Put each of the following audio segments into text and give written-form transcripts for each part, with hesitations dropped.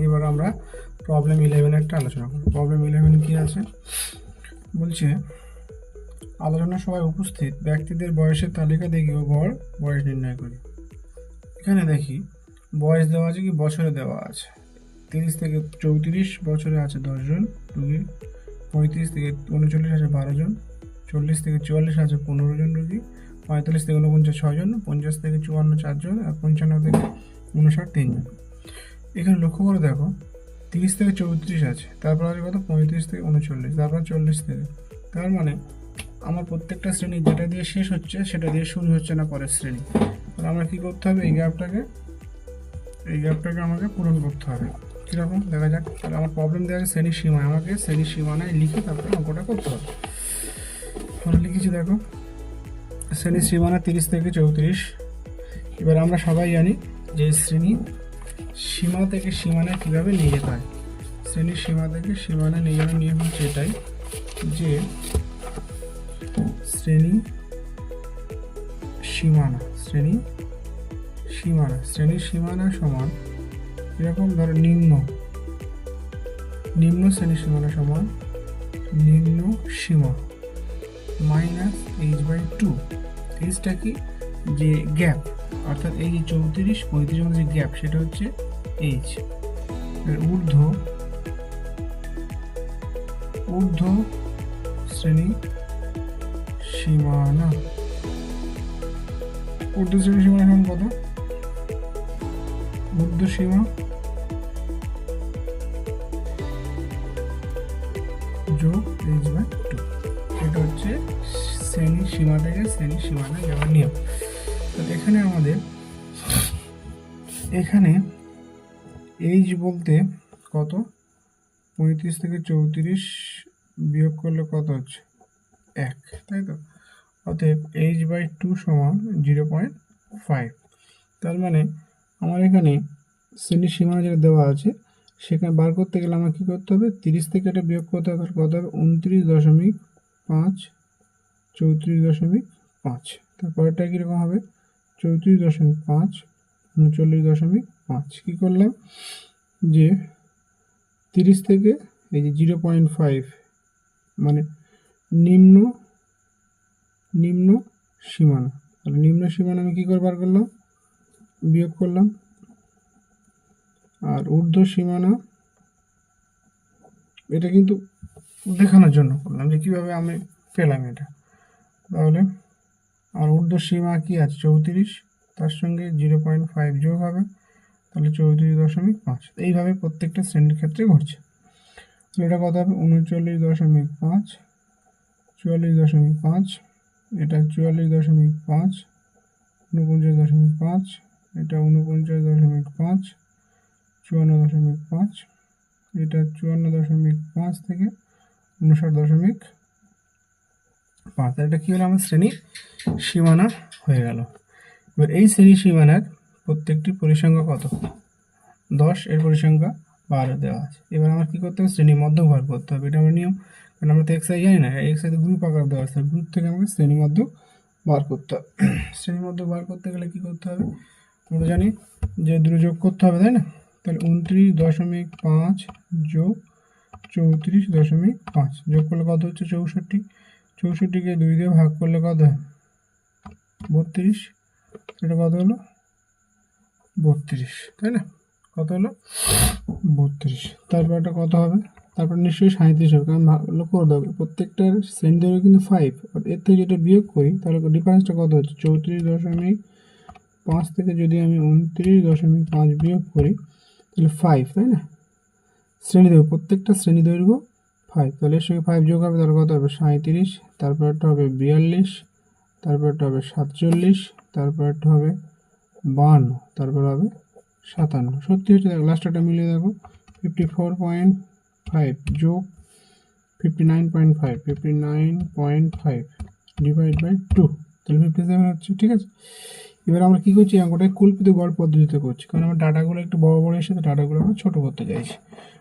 এবার আমরা প্রবলেম 11 একটা আলোচনা করব। প্রবলেম 11 কি আছে বলছে, আলোচনার সভায় উপস্থিত ব্যক্তিদের বয়সের তালিকা দেখি ও গড় বয়স নির্ণয় করি। এখানে দেখি বয়স দেওয়া আছে কি বছরে দেওয়া আছে। 30 থেকে 34 বছরে আছে 10 জন রোগী, 35 থেকে 39 আছে 12 জন, 40 থেকে 44 আছে 15 জন রোগী, 45 থেকে 49 6 জন, 50 থেকে 54 4 জন, আর 55 থেকে 59 3 জন। এখানে লক্ষ্য করে দেখো 30 থেকে 34 আছে, তারপর আছে কত 35 থেকে 39, তারপর 40 থেকে। তার মানে আমার প্রত্যেকটা শ্রেণী যেটা দিয়ে শেষ হচ্ছে সেটা দিয়ে শুরু হচ্ছে না পরের শ্রেণী। তাহলে আমরা কি করতে হবে, এই গ্যাপটাকে আমাকে পূরণ করতে হবে। কীরকম দেখা যাক। তাহলে আমার প্রবলেম দেওয়া আছে শ্রেণীর সীমায়, আমাকে শ্রেণীর সীমানায় লিখে তারপরে অঙ্কটা করতে হবে। আমরা লিখেছি দেখো শ্রেণীর সীমানা 30 থেকে 34। এবার আমরা সবাই জানি যে শ্রেণী সীমা থেকে সীমানায় কীভাবে নিয়ে যেতে হয়। শ্রেণীর সীমা থেকে সীমানায় নিয়ে যাওয়ার নিয়ম হচ্ছে এটাই, যে শ্রেণী সীমানা সমান এরকম ধরো নিম্ন শ্রেণীর সীমানা সমান নিম্ন সীমা মাইনাস h/2। এইচটা কি, যে গ্যাপ, অর্থাৎ এই যে 34-35 মধ্যে যে গ্যাপ সেটা হচ্ছে এইচ। ঊর্ধ্ব শ্রেণী সীমানা সমান কত, ঊর্ধ্ব সীমা যোগ h/2। এটা হচ্ছে শ্রেণীর সীমা থেকে শ্রেণীর সীমানায় যাওয়ার নিয়ম। তো এখানে এইচ বলতে কত, 35 থেকে 34 বিয়োগ করলে কত হচ্ছে 1, তাই তো। অতএব h/2 সমান 0.5। তার মানে আমার এখানে শ্রেণীর সীমানা যেটা দেওয়া আছে সেখানে বার করতে গেলে আমার কী করতে হবে, 30 থেকে এটা বিয়োগ করতে হবে, কত হবে 29.5, 34.5। তারপরটা কীরকম হবে 34.5, 39.5। কী করলাম, যে 30 থেকে এই যে 0.5 মানে নিম্ন সীমানা, তাহলে নিম্ন সীমানা আমি কী করে বার করলাম, বিয়োগ করলাম। আর ঊর্ধ্ব সীমানা এটা কিন্তু দেখানোর জন্য করলাম যে কীভাবে আমি পেলাম এটা। তাহলে আমার ঊর্ধ্ব সীমা কি আছে 34, তার সঙ্গে 0.5 যোগ হবে, তাহলে 34.5। এইভাবে প্রত্যেকটা শ্রেণীর ক্ষেত্রে ঘটছে। তাহলে এটা কত হবে 39.5, 44.5, এটা 44.5, 49.5, এটা 49.5, 54.5, এটা 54.5 থেকে 59.5। এটা কী হলো, আমার শ্রেণীর সীমানা হয়ে গেল। এবার এই শ্রেণীর সীমানার প্রত্যেকটি পরিসংখ্যা কত, 10, এর পরিসংখ্যা 12 দেওয়া আছে। এবার আমার কী করতে হবে, শ্রেণীর মধ্যক বার করতে হবে। এটা আমার নিয়ম, কারণ আমরা তো এক্সাই জানি না, এক্সাই গ্রুপ আকার দেওয়া আছে, গ্রুপ থেকে আমাকে শ্রেণীর মধ্যক বার করতে হবে। শ্রেণীর মধ্যক বার করতে গেলে কী করতে হবে, আমরা জানি যে দুটো যোগ করতে হবে, তাই না। তাহলে 29.5 যোগ 34.5 যোগ করলে কত হচ্ছে 64। 64কে 2 দিয়ে ভাগ করলে কত হয় 32। এটা কত হলো 32, তাই না, কত হলো 32। তারপর এটা কত হবে, তারপর নিশ্চয়ই 37 হবে, কারণ লক্ষ্য করে দেবে প্রত্যেকটার শ্রেণী দৈর্ঘ্য কিন্তু 5। এর থেকে যেটা বিয়োগ করি তাহলে ডিফারেন্সটা কত হচ্ছে 34.5 থেকে যদি আমি 29.5 বিয়োগ করি তাহলে 5, তাই না। শ্রেণী দৈর্ঘ্য, প্রত্যেকটা শ্রেণী দৈর্ঘ্য 5, তাহলে এর সঙ্গে 5 যোগ হবে, তাহলে কত হবে 37, তারপরটা হবে 42, তারপরটা হবে 47, তারপরটা হবে 52, তারপর হবে 57। সত্যি হচ্ছে, দেখো লাস্টটা মিলিয়ে দেখো 54.5 যোগ 59.5 ডিভাইড বাই 2, তাহলে 57 হচ্ছে, ঠিক আছে। এবার আমরা কী করছি, অঙ্কটাকে কল্পিত গড় পদ্ধতিতে করছি, কারণ আমরা ডাটাগুলো একটু বড় বড় এসে ডাটাগুলো আমরা ছোটো করতে চাইছি।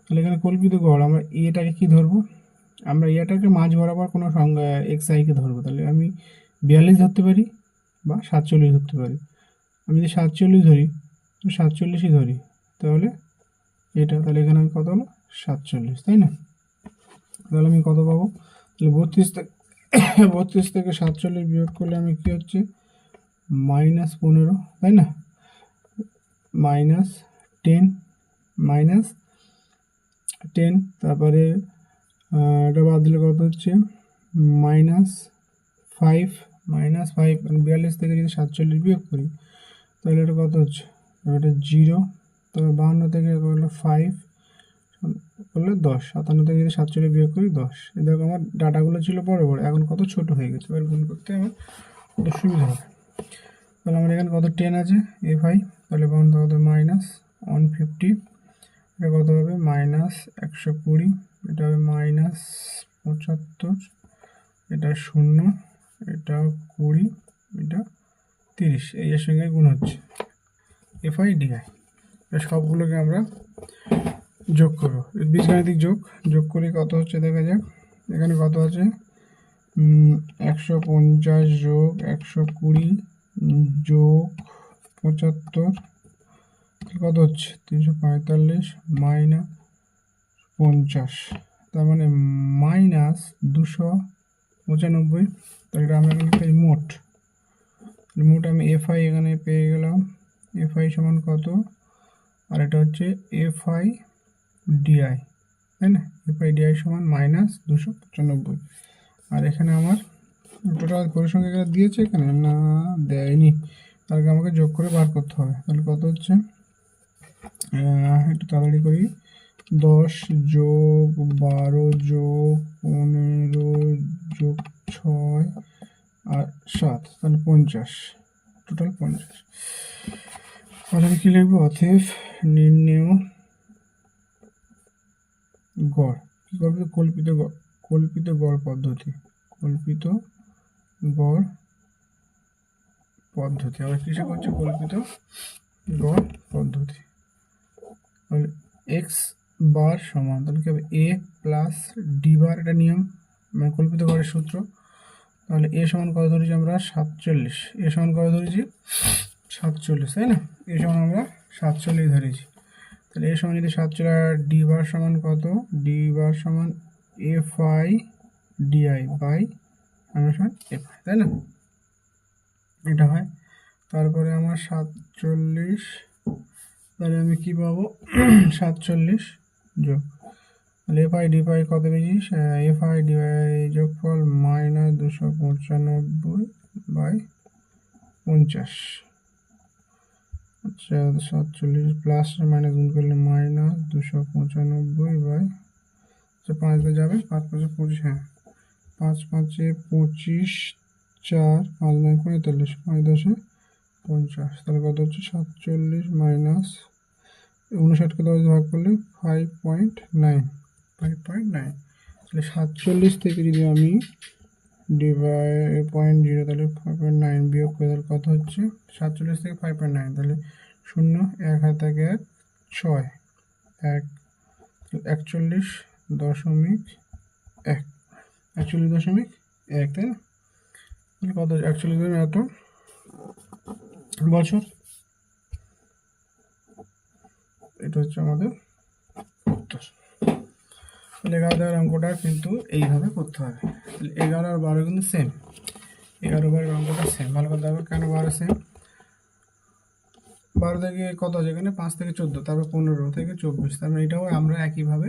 তাহলে এখানে কল্পিত গড় আমরা এটাকে কী ধরবো, আমরা এটাকে মাঝ বরাবর কোনো সংখ্যা xi-কে ধরবো। তাহলে আমি 42 ধরতে পারি বা 47 ধরতে পারি। আমি যদি 47 ধরি তো 47ই ধরি, তাহলে এটা, তাহলে এখানে আমি কত হলো 47, তাই না? তাহলে আমি কত পাবো? তাহলে 32 থেকে 47 বিয়োগ করলে আমি কি হচ্ছে -15, তাই না? -10, -10, তারপরে এটা বাদ দিলে কত হচ্ছে -5, -5, 42 থেকে যদি 47 বিয়োগ করি তাহলে এটা কত হচ্ছে, এটা 0, তবে 52 থেকে করলে 5 করলে 10, 57 থেকে যদি 47 বিয়োগ করি 10। এই দেখো আমার ডাটাগুলো ছিল বড় বড়, এখন কত ছোট হয়ে গেছে, এবার গুণ করতে আমার কত সুবিধা হবে। তাহলে আমার এখানে কত 10 আছে FI, তাহলে কত হবে -150, এটা কত হবে -120, এটা হবে -75, এটা 0, এটা 20, এটা 30, এই এর সঙ্গে গুণ হচ্ছে FI DI। সবগুলোকে আমরা যোগ করবো, বীজগাণিতিক যোগ করে কত হচ্ছে দেখা যাক। এখানে কত আছে 150 যোগ 120 যোগ 75, কত হচ্ছে 345 -50, তার মানে -295। তাহলে এটা আমরা এখানে মোট আমি FI এখানে পেয়ে গেলাম, FI সমান কত, আর এটা হচ্ছে FI DI, তাই না? FI DI সমান -295। আর এখানে আমার টোটাল পরিসংখ্যান এখানে দিয়েছে, এখানে না দেয়নি, তাহলে আমাকে যোগ করে বার করতে হবে। তাহলে কত হচ্ছে, একটু তাড়াতাড়ি করি, 10 যোগ 12 যোগ 15 যোগ 6 আর 7, তাহলে 50, টোটাল 50। তাহলে আমি কী লিখবো, অতএব নির্ণেয় গড়, কী করবে, কল্পিত গড় পদ্ধতি, আবার কিসে করছে, কল্পিত গড় পদ্ধতি। তাহলে এক্স বার সমান, তাহলে কি হবে A + D বার, এটা নিয়ম মানে কল্পিত গড়ের সূত্র। তাহলে A সমান কত ধরেছি আমরা 47, A সমান কত ধরেছি 47, তাই না? A সমান আমরা 47 ধরেছি। তাহলে A সমান যদি 47, আর D বার সমান কত, D বার সমান FI DI বাই FI, তাই না? এটা হয়। তারপরে আমার 47, তাহলে আমি কি পাবো 47 যোগ, তাহলে FI DI কত পেয়েছি, FI DI যোগফল -295/50। আচ্ছা, 47 প্লাস মাইনাস গুণ করলে -295/, আচ্ছা 5 দিয়ে যাবে, 5 × 5 = 25, হ্যাঁ 5 × 5 = 25, 4 5 × 9 = 45, 5 × 10 = 50। তাহলে কত হচ্ছে 47 মাইনাস 59কে 10 দিয়ে ভাগ করলে 5.9, তাহলে 47 থেকে যদি আমি ডিভাইড 0.0, তাহলে 5.9 বিয়োগ করে তাহলে কত হচ্ছে 47 থেকে 5.9, তাহলে 0, 1 হাতে 1, 6, 1, 41.1, 41.1, তাই না? তাহলে কত 41 এত বছর, এটা হচ্ছে আমাদের উত্তর। তাহলে 11 অঙ্কটা কিন্তু এইভাবে করতে হবে। 11 আর 12 কিন্তু সেম, 11 12 অঙ্কটা সেম, ভালো কথা হবে। কেন 12 সেম, 12 থেকে কত আছে এখানে 5 থেকে 14, তারপর 15 থেকে 24, তারপরে এটাও আমরা একইভাবে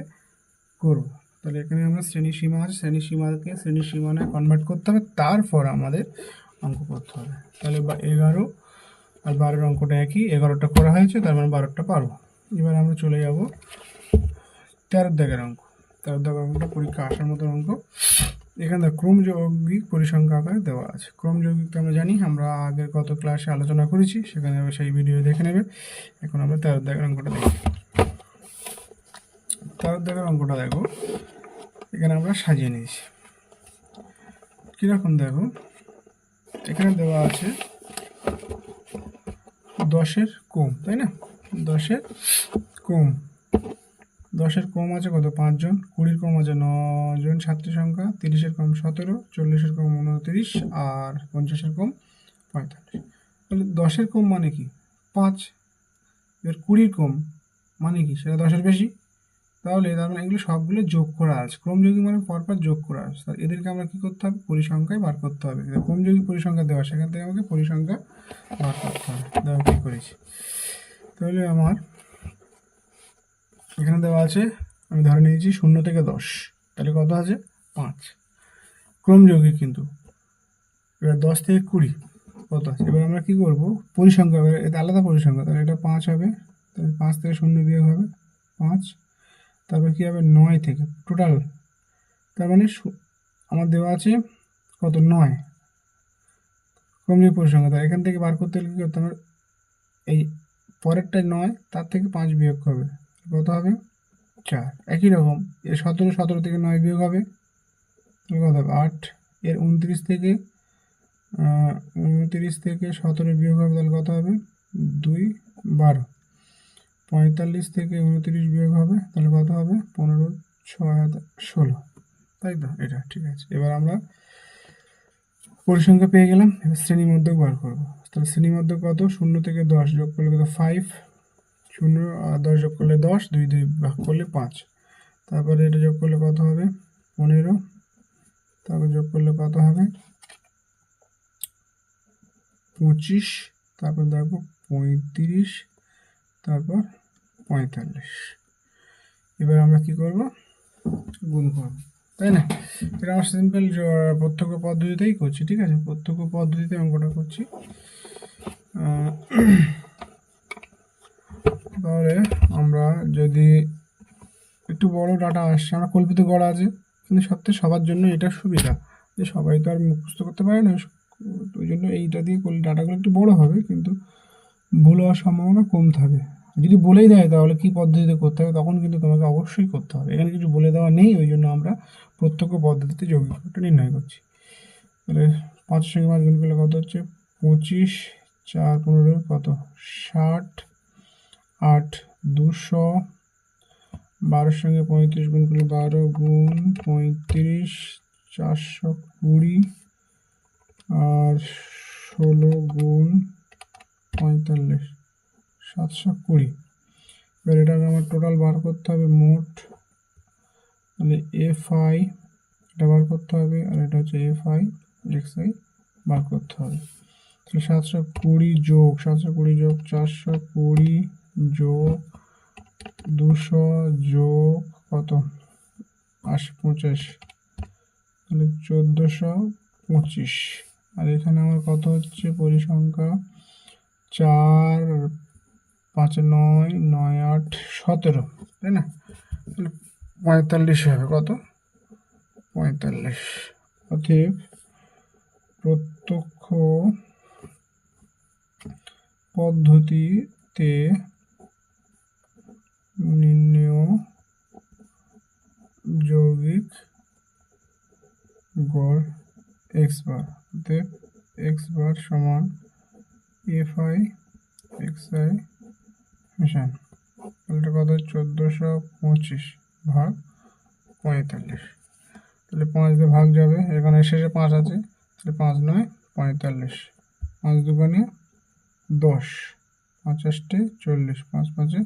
করব। তাহলে এখানে আমরা শ্রেণী সীমা আছে, শ্রেণী সীমাকে শ্রেণী সীমানায় কনভার্ট করতে হবে, তারপর আমাদের অঙ্ক করতে হবে। তাহলে 11 আর 12 অঙ্কটা একই, 11টা করা হয়েছে, তার মানে 12টা পারবো। এবার আমরা চলে যাব 13 দাগের অঙ্ক। 13 দাগের অঙ্কটা পরীক্ষা আসার মতো অঙ্ক। এখানে ক্রম যৌগিক পরিসংখ্যা আকারে দেওয়া আছে। ক্রম যৌগিক আমরা জানি, আমরা আগের কত ক্লাসে আলোচনা করেছি, সেখানে সেই ভিডিও দেখে নেবে। এখন আমরা 13 দাগের অঙ্কটা দেখি। 13 দাগের অঙ্কটা দেখো, এখানে আমরা সাজিয়ে নিয়েছি। কীরকম দেখো, এখানে দেওয়া আছে 10-এর ক্রম, তাই না? 10-এর ক্রম, 10-এর ক্রম আছে কত 5 জন, 20-এর ক্রম আছে 9 জন ছাত্রী সংখ্যা, 30-এর ক্রম 17, 40-এর ক্রম 29, আর 50-এর ক্রম 45। তাহলে 10-এর ক্রম মানে কি 5, এবার 20-এর ক্রম মানে কি সেটা 10-এর বেশি, তাহলে তার মানে এগুলো সবগুলো যোগ করা আছে। ক্রমযোগী মানে পরপর যোগ করা আছে, তাহলে এদেরকে আমরা কী করতে হবে, পরিসংখ্যায় বার করতে হবে। ক্রমযোগী পরিসংখ্যা দেওয়া, সেখান থেকে আমাকে পরিসংখ্যা বার করতে হবে। দেখো কী করেছি, তাহলে আমার এখানে দেওয়া আছে, আমি ধরে নিয়েছি 0 থেকে 10, তাহলে কত আছে 5, ক্রমযোগী কিন্তু। এবার 10 থেকে 20 কত আছে, এবার আমরা কী করব, পরিসংখ্যা, এবার এটা আলাদা পরিসংখ্যা, তাহলে এটা 5 হবে, তাহলে 5 থেকে 0 বিয়োগ হবে 5, তারপর কী হবে 9 থেকে টোটাল, তার মানে আমার দেওয়া আছে কত 9, ক্রমযোগী পরিসংখ্যা। তার এখান থেকে বার করতে হলে কী করতে হবে, এই পরেরটায় 9, তার থেকে 5 বিয়োগ হবে, কত হবে 4। একই রকম এর 17 থেকে 9 বিয়োগ হবে, কত হবে 8, এর 29 থেকে 17 বিয়োগ হবে, তাহলে কত হবে 2, 12, 45 থেকে 29 বিয়োগ হবে, তাহলে কত হবে 15, 6, 16, তাই তো, এটা ঠিক আছে। এবার আমরা পরিসংখ্যা পেয়ে গেলাম, এবার শ্রেণীর মধ্যে বার করবো। তাহলে শ্রেণীর মধ্যে কত, 0 থেকে 10 যোগ করলে কত 5, 0 আর 10 যোগ করলে 10, 2 ভাগ করলে 5, তারপরে এটা যোগ করলে কত হবে 15, তারপর যোগ করলে কত হবে 25, তারপর দেখো 35, তারপর 45। এবার আমরা কি করব, গুণ করব, তাই না? এটা আমার সিম্পল প্রত্যক্ষ পদ্ধতিতেই করছি, ঠিক আছে, প্রত্যক্ষ পদ্ধতিতে অঙ্কটা করছি। তাহলে আমরা যদি একটু বড় ডাটা আসছে, আমরা কল্পিত গড় আছে, কিন্তু সবথেকে সবার জন্য এটা সুবিধা যে সবাই তো আর মুখস্থ করতে পারে না, ওই জন্য এইটা দিয়ে করলে ডাটাগুলো একটু বড় হবে, কিন্তু ভুল হওয়ার সম্ভাবনা কম থাকে। যদি বলেই দেয় তাহলে কী পদ্ধতিতে করতে হবে, তখন কিন্তু তোমাকে অবশ্যই করতে হবে। এখানে কিছু বলে দেওয়া নেই, ওই জন্য আমরা প্রত্যক্ষ পদ্ধতিতে যৌগিকটা নির্ণয় করছি। তাহলে 5 সঙ্গে 5 গুণ করলে কত হচ্ছে 25, 4 15 কত 60, 8 200, 12 সঙ্গে 35 গুণ করলে 12 গুণ 35, 420, আর 16 গুণ 45, 720। এবার এটাকে আমার টোটাল বার করতে হবে মোট, তাহলে FI এটা বার করতে হবে, আর এটা হচ্ছে FI XI বার করতে হবে। তাহলে 720 যোগ 420 যোগ 200 যোগ কত 85, তাহলে 1425। আর এখানে আমার কত হচ্ছে পরিসংখ্যা 4 5 9 9 8 17, তাই না? তাহলে 45 হবে, কত 45। অতএব প্রত্যক্ষ পদ্ধতিতে নির্ণেয় যৌগিক গড় x বার, অতএব x বার সমান FI XI মিশান, তাহলে কত 1425 ভাগ 45, তাহলে 5 দিয়ে ভাগ যাবে, এখানে শেষে 5 আছে, তাহলে 5 9 45, 5 দুগুণে 10, 5 8 40, 5 5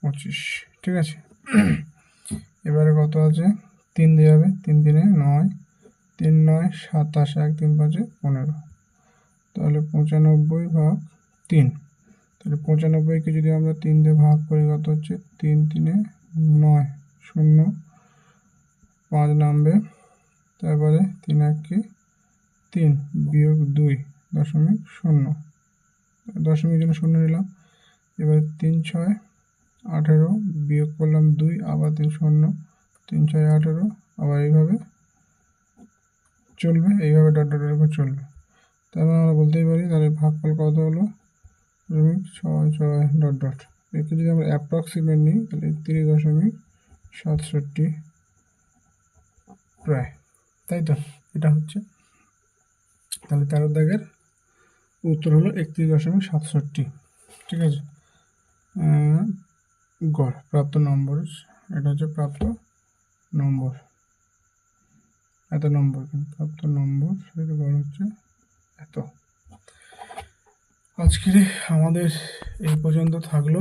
25, ঠিক আছে। এবারে কত আছে 3 দিয়ে যাবে, 3 3 9, 3 9 27, 1 3 5 15, তাহলে 95 ভাগ 3, তাহলে 95কে যদি আমরা 3 দিয়ে ভাগ করি কত হচ্ছে 3 3 9 0, 5 নামবে, তারপরে 3 1 3 বিয়োগ 2 0.0, দশমিক জন্য 0 নিলাম। এবার 3 6 18 বিয়োগ করলাম 2, আবার 3 0, 3 6 18, আবার এইভাবে চলবে, এইভাবে ডট ডট করে চলবে। তারপর আমরা বলতেই পারি তাহলে ভাগফল কত হলো 6 6 ডট ডট। একে যদি আমরা অ্যাপ্রক্সিমেট নিই তাহলে 31.67 প্রায়, তাই তো, এটা হচ্ছে। তাহলে 13 দাগের উত্তর হলো 31.67, ঠিক আছে। গড় প্রাপ্ত নম্বর, এটা হচ্ছে প্রাপ্ত নম্বর, এত নম্বর, প্রাপ্ত নম্বর সেটা গড় হচ্ছে এত। আজকে আমাদের এই পর্যন্ত থাকলো।